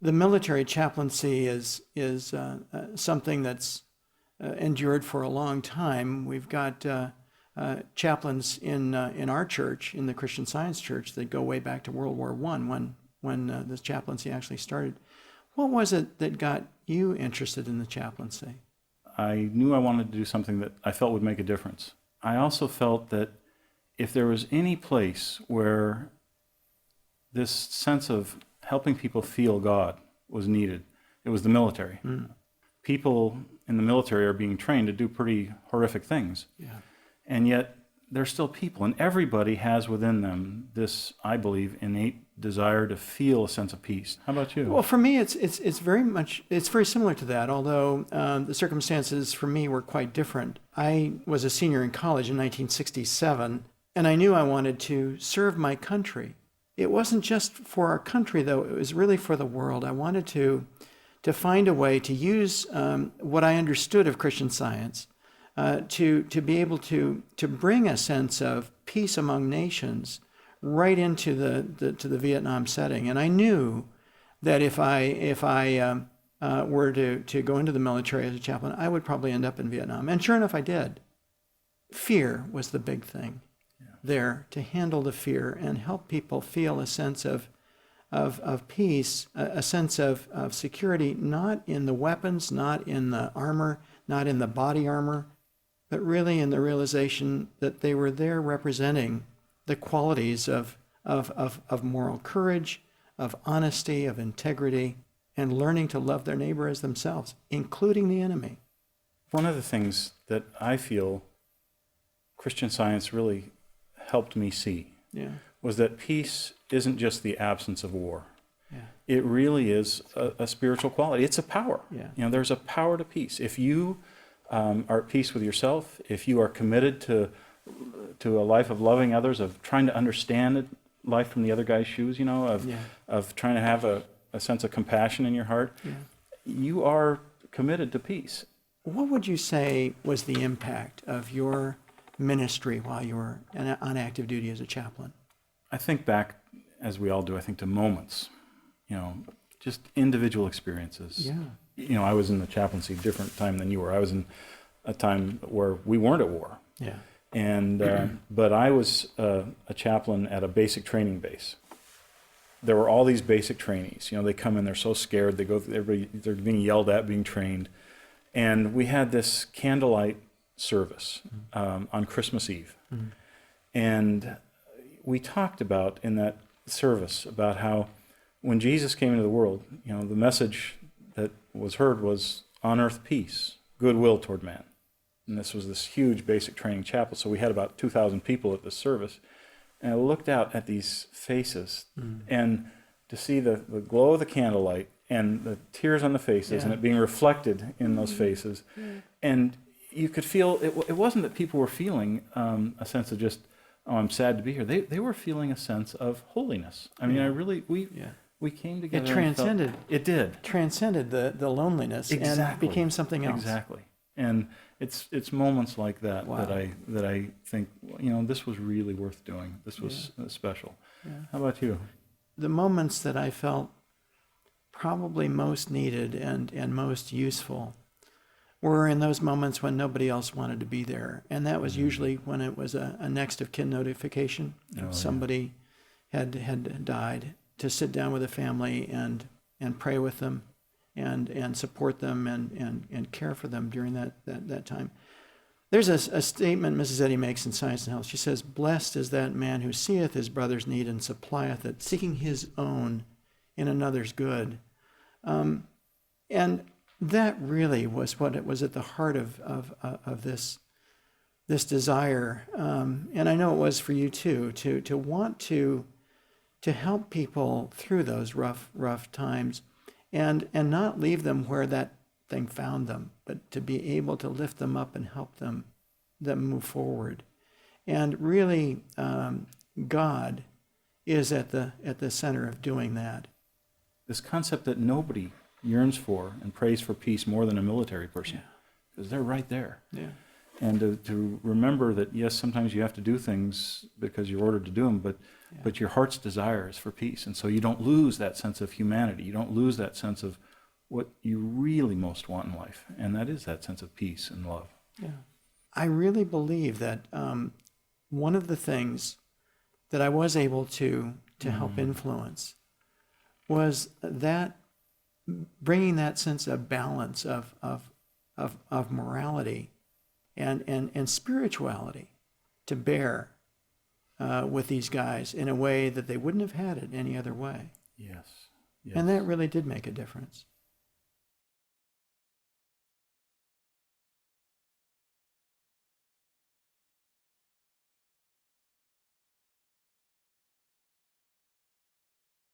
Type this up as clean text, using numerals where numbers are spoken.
the military chaplaincy is something that's endured for a long time. We've got chaplains in our church, in the Christian Science Church, that go way back to World War I when this chaplaincy actually started. What was it that got you interested in the chaplaincy? I knew I wanted to do something that I felt would make a difference. I also felt that if there was any place where this sense of helping people feel God was needed, it was the military. People in the military are being trained to do pretty horrific things. Yeah. And yet they're still people, and everybody has within them this, I believe, innate desire to feel a sense of peace. How about you? Well, for me, it's very similar to that, although the circumstances for me were quite different. I was a senior in college in 1967, and I knew I wanted to serve my country. It wasn't just for our country, though. It was really for the world. I wanted to find a way to use what I understood of Christian Science to be able to bring a sense of peace among nations right into the Vietnam setting. And I knew that if I were to go into the military as a chaplain, I would probably end up in Vietnam. And sure enough, I did. Fear was the big thing there, to handle the fear and help people feel a sense of peace, a sense of security, not in the weapons, not in the armor, not in the body armor, but really in the realization that they were there representing the qualities of moral courage, of honesty, of integrity, and learning to love their neighbor as themselves, including the enemy. One of the things that I feel Christian Science really helped me see was that peace isn't just the absence of war. It really is a spiritual quality. It's a power. There's a power to peace. If you are at peace with yourself, if you are committed to a life of loving others, of trying to understand life from the other guy's shoes, of trying to have a sense of compassion in your heart, you are committed to peace. What would you say was the impact of your ministry while you were on active duty as a chaplain? I think back, as we all do, I think to moments, just individual experiences. I was in the chaplaincy different time than you were. I was in a time where we weren't at war. And but I was a chaplain at a basic training base. There were all these basic trainees. They come in, they're so scared. They're being yelled at, being trained. And we had this candlelight service on Christmas Eve. And we talked about in that service about how when Jesus came into the world, the message that was heard was on earth peace, goodwill toward man. And this was this huge basic training chapel. So we had about 2,000 people at this service. And I looked out at these faces and to see the glow of the candlelight and the tears on the faces and it being reflected in those faces. And you could feel, it wasn't that people were feeling a sense of just, oh, I'm sad to be here. They were feeling a sense of holiness. I mean, we came together. It transcended. It did. Transcended the loneliness and became something else. Exactly. And it's moments like that that I think, this was really worth doing. This was special. How about you? The moments that I felt probably most needed and most useful were in those moments when nobody else wanted to be there. And that was usually when it was a next of kin notification. Somebody had died, to sit down with a family and pray with them and support them and care for them during that time. There's a statement Mrs. Eddy makes in Science and Health. She says, "Blessed is that man who seeth his brother's need and supplieth it, seeking his own in another's good." And that really was what it was at the heart of this desire. And I know it was for you too, to want to help people through those rough times and not leave them where that thing found them, but to be able to lift them up and help them move forward. And really, God is at the center of doing that. This concept that nobody yearns for and prays for peace more than a military person, because they're right there. and to remember that, yes, sometimes you have to do things because you're ordered to do them, but your heart's desire is for peace. And so you don't lose that sense of humanity. You don't lose that sense of what you really most want in life. And that is that sense of peace and love. Yeah. I really believe that one of the things that I was able to help influence was that bringing that sense of balance of morality and spirituality to bear with these guys in a way that they wouldn't have had it any other way. Yes. And that really did make a difference.